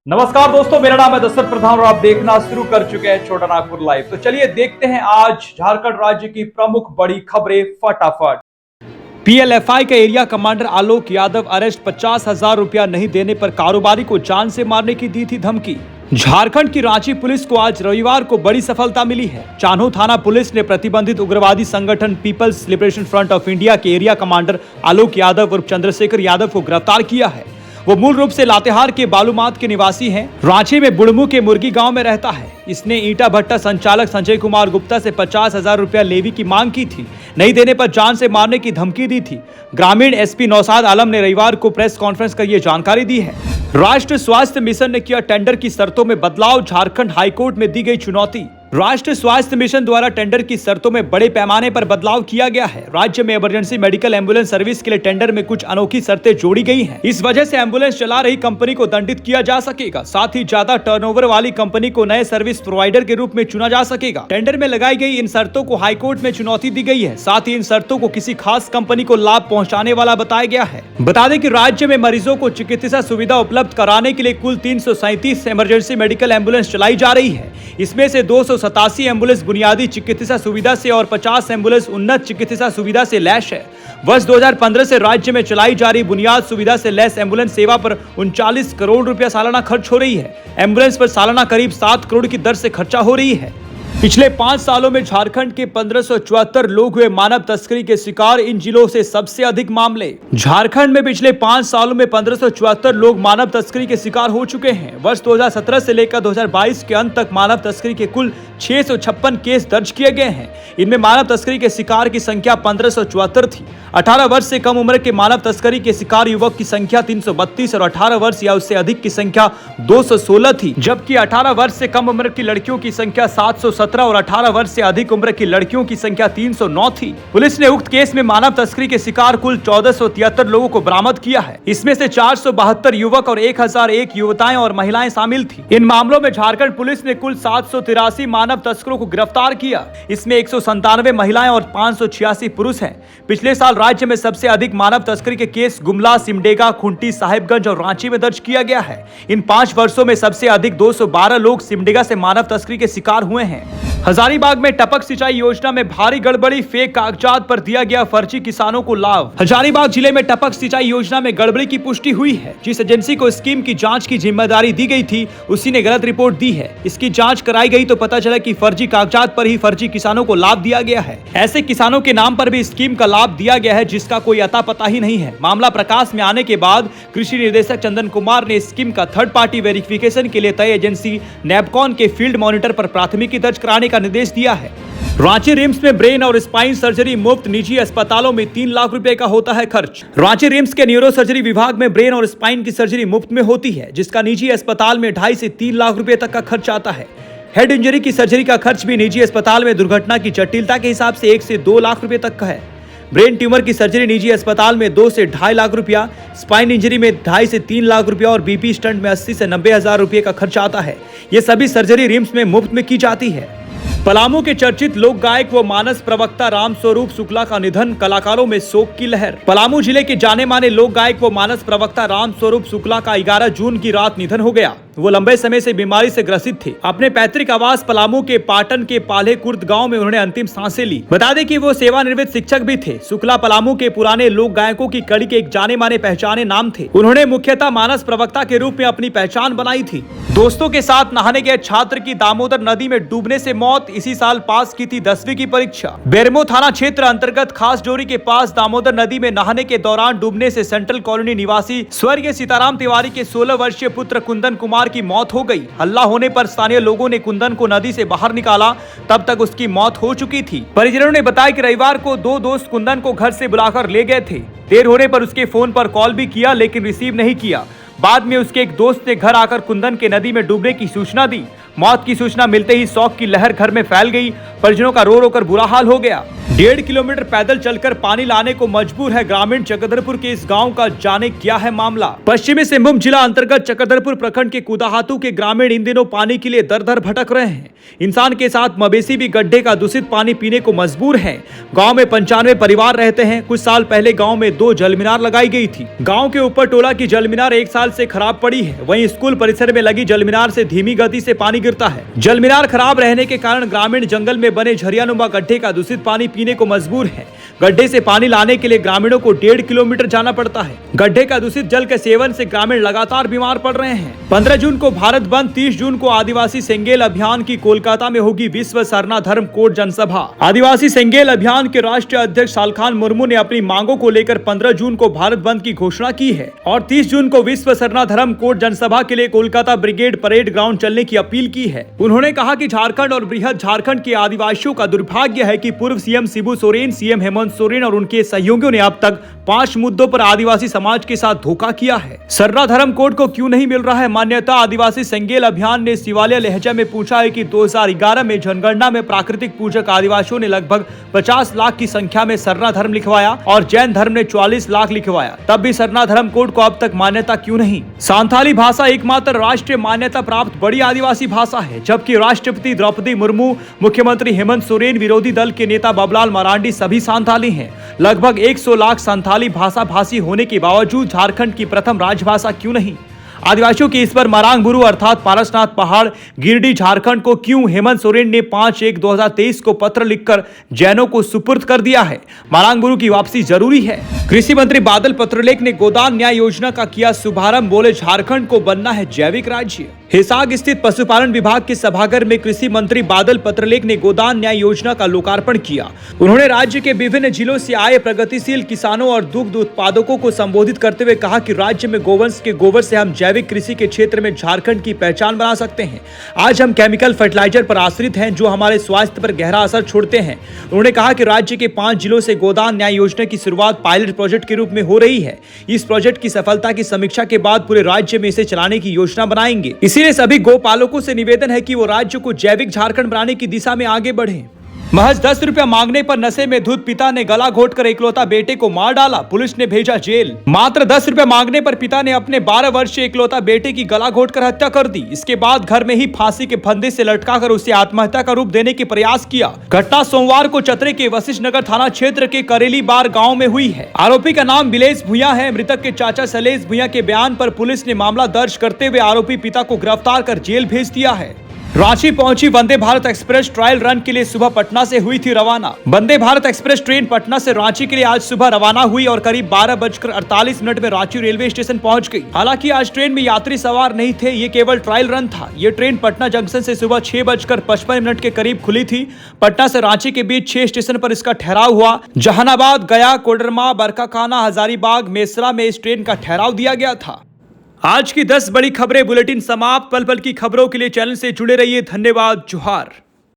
नमस्कार दोस्तों, मेरा नाम है दशरथ प्रधान और आप देखना शुरू कर चुके हैं छोटा नागपुर लाइव। तो चलिए देखते हैं आज झारखंड राज्य की प्रमुख बड़ी खबरें फटाफट। पीएलएफआई का area commander Alok Yadav arrest, 50,000 रुपया नहीं देने पर कारोबारी को जान से मारने की दी थी धमकी। झारखंड की रांची पुलिस को आज रविवार को बड़ी सफलता मिली है। चान्हो थाना पुलिस ने प्रतिबंधित उग्रवादी संगठन people's liberation front of India के एरिया कमांडर आलोक यादव उर्फ चंद्रशेखर यादव को गिरफ्तार किया है। वो मूल रूप से लातेहार के बालूमाथ के निवासी हैं। रांची में बुड़मू के मुर्गी गांव में रहता है। इसने ईटा भट्टा संचालक संजय कुमार गुप्ता से 50,000 रुपया लेवी की मांग की थी। नहीं देने पर जान से मारने की धमकी दी थी। ग्रामीण एसपी नौशाद आलम ने रविवार को प्रेस कॉन्फ्रेंस कर ये जानकारी दी है। राष्ट्रीय स्वास्थ्य मिशन ने किया टेंडर की शर्तों में बदलाव, झारखंड हाईकोर्ट में दी गई चुनौती। राष्ट्रीय स्वास्थ्य मिशन द्वारा टेंडर की शर्तों में बड़े पैमाने पर बदलाव किया गया है। राज्य में इमरजेंसी मेडिकल एम्बुलेंस सर्विस के लिए टेंडर में कुछ अनोखी शर्तें जोड़ी गई हैं। इस वजह से एम्बुलेंस चला रही कंपनी को दंडित किया जा सकेगा। साथ ही ज्यादा टर्नओवर वाली कंपनी को नए सर्विस प्रोवाइडर के रूप में चुना जा सकेगा। टेंडर में लगाई गई इन शर्तों को हाईकोर्ट में चुनौती दी गई है। साथ ही इन शर्तों को किसी खास कंपनी को लाभ पहुँचाने वाला बताया गया है। बता दें कि राज्य में मरीजों को चिकित्सा सुविधा उपलब्ध कराने के लिए कुल 337 इमरजेंसी मेडिकल एम्बुलेंस चलाई जा रही है। इसमें से 287 एम्बुलेंस बुनियादी चिकित्सा सुविधा से और 50 एम्बुलेंस उन्नत चिकित्सा सुविधा से लैस है। वर्ष 2015 से राज्य में चलाई जा रही बुनियाद सुविधा से लैस एम्बुलेंस सेवा पर 39 करोड़ रुपया सालाना खर्च हो रही है। एम्बुलेंस पर सालाना करीब 7 करोड़ की दर से खर्चा हो रही है। पिछले 5 सालों में झारखंड के 1574 लोग हुए मानव तस्करी के शिकार। इन जिलों से सबसे अधिक मामले। झारखंड में पिछले 5 सालों में 1574 लोग मानव तस्करी के शिकार हो चुके हैं। वर्ष 2017 से लेकर 2022 के अंत तक मानव तस्करी के कुल 656 केस दर्ज किए गए हैं। इनमें मानव तस्करी के शिकार की संख्या 1574 थी। 18 वर्ष से कम उम्र के मानव तस्करी के शिकार युवक की संख्या 332 और 18 वर्ष या उससे अधिक की संख्या 216 थी, जबकि 18 वर्ष से कम उम्र की लड़कियों की संख्या 717 और 18 वर्ष से अधिक उम्र की लड़कियों की संख्या 309 थी। पुलिस ने उक्त केस में मानव तस्करी के शिकार कुल 1473 लोगों को बरामद किया है। इसमें से 472 युवक और 1001 युवताएं और महिलाएं शामिल थी। इन मामलों में झारखंड पुलिस ने कुल 783 मानव तस्करों को गिरफ्तार किया। इसमें 197 महिलाएं और 586 पुरुष हैं। पिछले साल राज्य में सबसे अधिक मानव तस्करी के केस गुमला, सिमडेगा, खुंटी, साहिबगंज और रांची में दर्ज किया गया है। इन 5 वर्षों में सबसे अधिक 212 लोग सिमडेगा से मानव तस्करी के शिकार हुए हैं। हजारीबाग में टपक सिंचाई योजना में भारी गड़बड़ी, फेक कागजात पर दिया गया फर्जी किसानों को लाभ। हजारीबाग जिले में टपक सिंचाई योजना में गड़बड़ी की पुष्टि हुई है। जिस एजेंसी को स्कीम की जांच की जिम्मेदारी दी गई थी, उसी ने गलत रिपोर्ट दी है। इसकी जांच कराई गई तो पता चला कि फर्जी कागजात पर ही फर्जी किसानों को लाभ दिया गया है। ऐसे किसानों के नाम पर भी स्कीम का लाभ दिया गया है, जिसका कोई अता पता ही नहीं है। मामला प्रकाश में आने के बाद कृषि निदेशक चंदन कुमार ने स्कीम का थर्ड पार्टी वेरिफिकेशन के लिए तय एजेंसी नैपकॉन के फील्ड मॉनिटर पर प्राथमिकी दर्ज कराने का निर्देश दिया है। रांची रिम्स में ब्रेन और स्पाइन सर्जरी मुफ्त, निजी अस्पतालों में 3 लाख रुपए का होता है खर्च। रांची रिम्स के न्यूरो सर्जरी विभाग में ब्रेन और स्पाइन की सर्जरी मुफ्त में होती है, जिसका निजी अस्पताल में 2.5 से 3 लाख रुपए तक का खर्च आता है। हेड इंजरी की सर्जरी का खर्च भी निजी अस्पताल में दुर्घटना की जटिलता के हिसाब से 1 से 2 लाख रुपए तक का है। ब्रेन ट्यूमर की सर्जरी निजी अस्पताल में 2 से 2.5 लाख रुपया, स्पाइन इंजरी में 2.5 से 3 लाख रुपया और बीपी स्टंट में 80 से 90 हजार रुपये का खर्च आता है। ये सभी सर्जरी रिम्स में मुफ्त में की जाती है। पलामू के चर्चित लोक गायक व मानस प्रवक्ता राम स्वरूप शुक्ला का निधन, कलाकारों में शोक की लहर। पलामू जिले के जाने माने लोक गायक व मानस प्रवक्ता राम स्वरूप शुक्ला का 11 जून की रात निधन हो गया। वो लंबे समय से बीमारी से ग्रसित थे। अपने पैतृक आवास पलामू के पाटन के पाले कुर्द गांव में उन्होंने अंतिम सांसें ली। बता दें कि वो सेवानिवृत्त शिक्षक भी थे। शुक्ला पलामू के पुराने लोक गायकों की कड़ी के एक जाने माने पहचाने नाम थे। उन्होंने मुख्यतः मानस प्रवक्ता के रूप में अपनी पहचान बनाई थी। दोस्तों के साथ नहाने गए छात्र की दामोदर नदी में डूबने से मौत। इसी साल पास की थी 10वीं की परीक्षा। बेरमो थाना क्षेत्र अंतर्गत खास डोरी के पास दामोदर नदी में नहाने के दौरान डूबने से सेंट्रल कॉलोनी निवासी स्वर्गीय सीताराम तिवारी के 16 वर्षीय पुत्र कुंदन कुमार की मौत हो गई। हल्ला होने पर स्थानीय लोगों ने कुंदन को नदी से बाहर निकाला, तब तक उसकी मौत हो चुकी थी। परिजनों ने बताया कि रविवार को 2 दोस्त कुंदन को घर से बुलाकर ले गए थे। देर होने पर उसके फोन पर कॉल भी किया, लेकिन रिसीव नहीं किया। बाद में उसके एक दोस्त ने घर आकर कुंदन के नदी में डूबने की सूचना दी। मौत की सूचना मिलते ही शौक की लहर घर में फैल गई। परिजनों का रो रो कर बुरा हाल हो गया। 1.5 किलोमीटर पैदल चलकर पानी लाने को मजबूर है ग्रामीण चक्रधरपुर के इस गांव का। जाने क्या है मामला। पश्चिमी सिंहभूम जिला अंतर्गत चक्रधरपुर प्रखंड के कुदाहातू के ग्रामीण इन दिनों पानी के लिए दर दर भटक रहे हैं। इंसान के साथ मवेशी भी गड्ढे का दूषित पानी पीने को मजबूर है। गांव में 95 परिवार रहते हैं। कुछ साल पहले गांव में 2 जलमीनार लगाई गई थी। गांव के ऊपर टोला की जलमीनार 1 साल से खराब पड़ी है। वहीं स्कूल परिसर में लगी जलमीनार से धीमी गति से पानी गिरता है। जलमीनार खराब रहने के कारण ग्रामीण जंगल में बने झरियानुमा गड्ढे का दूषित पानी पीने को मजबूर है। गड्ढे से पानी लाने के लिए ग्रामीणों को 1.5 किलोमीटर जाना पड़ता है। गड्ढे का दूषित जल के सेवन से ग्रामीण लगातार बीमार पड़ रहे हैं। 15 जून को भारत बंद, 30 जून को आदिवासी सेंगेल अभियान की कोलकाता में होगी विश्व सरना धर्म कोड जनसभा। आदिवासी सेंगेल अभियान के राष्ट्रीय अध्यक्ष सालखान मुर्मू ने अपनी मांगों को लेकर 15 जून को भारत बंद की घोषणा की है और 30 जून को विश्व सरना धर्म कोड जनसभा के लिए कोलकाता ब्रिगेड परेड ग्राउंड चलने की अपील की है। उन्होंने कहा कि झारखंड और बृहद झारखंड के आदिवासियों का दुर्भाग्य है कि पूर्व सीएम शिबू सोरेन, सीएम हेमंत सोरेन और उनके सहयोगियों ने अब तक 5 मुद्दों पर आदिवासी समाज के साथ धोखा किया है। सरना धर्म कोड को क्यों नहीं मिल रहा है मान्यता? आदिवासी सेंगेल अभियान ने शिवालय लहजा में पूछा है कि 2011 में जनगणना में प्राकृतिक पूजक आदिवासियों ने लगभग 50 लाख की संख्या में सरना धर्म लिखवाया और जैन धर्म ने 44 लाख लिखवाया, तब भी सरना धर्म कोड को अब तक मान्यता क्यों नहीं? संथाली भाषा एकमात्र राष्ट्रीय मान्यता प्राप्त बड़ी आदिवासी भाषा है, जबकि राष्ट्रपति द्रौपदी मुर्मू, मुख्यमंत्री हेमंत सोरेन, विरोधी दल के नेता बाबूलाल मरांडी सभी संथाली हैं। लगभग 100 लाख संथाली भाषा भाषी होने के बावजूद झारखंड की प्रथम राजभाषा क्यों नहीं? आदिवासियों के इस पर मरांग गुरु अर्थात पारसनाथ पहाड़ गिरिडीह झारखंड को क्यों हेमंत सोरेन ने 5/1/2023 को पत्र लिखकर जैनों को सुपुर्द कर दिया है? मरांग गुरु की वापसी जरूरी है। कृषि मंत्री बादल पत्रलेख ने गोदान न्याय योजना का किया शुभारंभ, बोले झारखंड को बनना है जैविक राज्य। हिसार स्थित पशुपालन विभाग के सभागार में कृषि मंत्री बादल पत्रलेख ने गोदान न्याय योजना का लोकार्पण किया। उन्होंने राज्य के विभिन्न जिलों से आए प्रगतिशील किसानों और दुग्ध उत्पादकों को संबोधित करते हुए कहा कि राज्य में गोवंश के गोबर से हम जैविक कृषि के क्षेत्र में झारखंड की पहचान बना सकते हैं। आज हम केमिकल फर्टिलाइजर पर आश्रित हैं जो हमारे स्वास्थ्य पर गहरा असर छोड़ते हैं। उन्होंने कहा कि राज्य के 5 जिलों से गोदान न्याय योजना की शुरुआत पायलट प्रोजेक्ट के रूप में हो रही है। इस प्रोजेक्ट की सफलता की समीक्षा के बाद पूरे राज्य में इसे चलाने की योजना बनाएंगे। इसीलिए सभी गोपालकों से निवेदन है कि वो राज्य को जैविक झारखंड बनाने की दिशा में आगे बढ़ें। महज 10 रुपया मांगने पर नशे में धुत पिता ने गला घोटकर इकलौता बेटे को मार डाला, पुलिस ने भेजा जेल। मात्र 10 रुपया मांगने पर पिता ने अपने 12 वर्षीय इकलौता बेटे की गला घोटकर हत्या कर दी। इसके बाद घर में ही फांसी के फंदे से लटकाकर उसे आत्महत्या का रूप देने के प्रयास किया। घटना सोमवार को चतरे के वशिष्ठ नगर थाना क्षेत्र के करेली बार गाँव में हुई है। आरोपी का नाम बिलेश भुइयां है। मृतक के चाचा शैलेश भुइयां के बयान पर पुलिस ने मामला दर्ज करते हुए आरोपी पिता को गिरफ्तार कर जेल भेज दिया है। रांची पहुंची Vande Bharat express trial run के लिए सुबह पटना से हुई थी रवाना। वंदे भारत एक्सप्रेस ट्रेन पटना से रांची के लिए आज सुबह रवाना हुई और करीब 12:48 में रांची रेलवे स्टेशन पहुंच गई। हालांकि आज ट्रेन में यात्री सवार नहीं थे, ये केवल ट्रायल रन था। ये ट्रेन पटना जंक्शन से सुबह 6:55 के करीब खुली थी। पटना से रांची के बीच 6 स्टेशन पर इसका ठहराव हुआ। जहानाबाद, गया, कोडरमा, बरकाकाना, हजारीबाग, मेसरा में इस ट्रेन का ठहराव दिया गया था। आज की 10 बड़ी खबरें बुलेटिन समाप्त। पल पल की खबरों के लिए चैनल से जुड़े रहिए। धन्यवाद। जोहार।